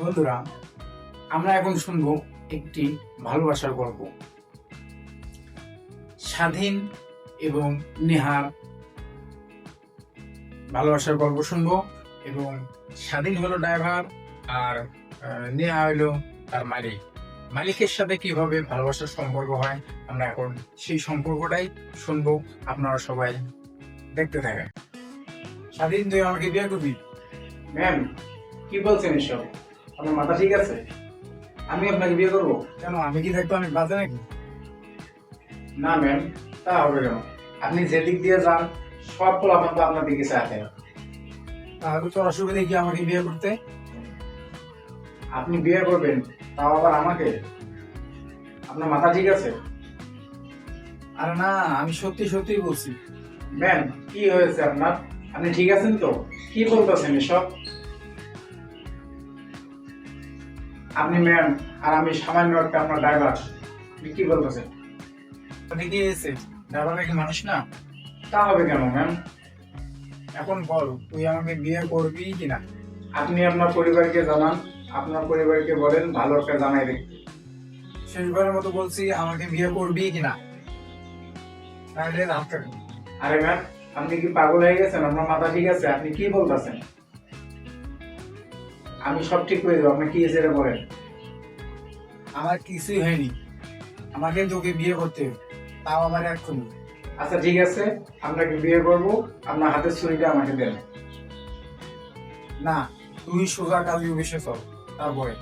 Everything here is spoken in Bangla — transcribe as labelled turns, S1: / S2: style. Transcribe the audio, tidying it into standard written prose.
S1: বন্ধুরা, আমরা এখন শুনবো একটি ভালোবাসার গল্প। স্বাধীন এবং নেহার ভালোবাসার গল্প শুনবো। এবং স্বাধীন হলো ড্রাইভার আর নেহা হলো তার মালিক। মালিকের সাথে কিভাবে ভালোবাসার সম্পর্ক হয়, আমরা এখন সেই সম্পর্কটাই শুনবো। আপনারা সবাই দেখতে থাকেন। স্বাধীন, তুই আমাকে বিয়ে করবি?
S2: ম্যাম, কি বলছেন এসব? আপনার মাথা ঠিক আছে? আমি আপনাকে বিয়ে করবো?
S1: কেন, আমি কি থাকবো আমি বাজে নাকি?
S2: না ম্যাম, তা হবে কেন? আপনি যেদিক দিয়ে যান সব পোলাপান তো আপনার দিকে চাইতে।
S1: তাহলে তোর অসুবিধা কি আমাকে বিয়ে করতে?
S2: আপনি বিয়ে করবেন, তাও আবার আমাকে? আপনার মাথা ঠিক আছে?
S1: আরে না, আমি সত্যি সত্যি বলছি।
S2: ম্যাম, কি হয়েছে আপনার? আপনি ঠিক আছেন তো? কি বলতেছেন এসব? আপনি ম্যাম আর আমি সামান্য একটা আপনার ড্রাইভার। আপনি কি বলতেছেন?
S1: কি হয়েছে? ড্রাইভার কি মানুষ না?
S2: তা হবে কেন ম্যাম?
S1: এখন বল, তুই আমাকে বিয়ে করবি কিনা?
S2: আপনি আপনার পরিবারকে জানান, আপনার পরিবারকে বলেন ভালো একটা জামাই দেখতে।
S1: শেষবারের মতো বলছি, আমাকে বিয়ে করবি কিনা? তাহলে রাত কাটবো।
S2: আরে ম্যাম, আপনি কি পাগল হয়ে গেছেন? আপনার মাথা ঠিক আছে? আপনি কি বলতেছেন? আমি সব ঠিক করে দেবো, আপনি কি যেটা বলেন।
S1: আমার কিছুই হয়নি, আমাকে তোকে বিয়ে করতে হবে, তাও আমার এক্ষুনি।
S2: আচ্ছা ঠিক আছে, আপনাকে বিয়ে করব, আপনার হাতের ছুরিটা আমাকে দেন।
S1: না, তুই সোজা কাজী অফিসে চল, তারপরে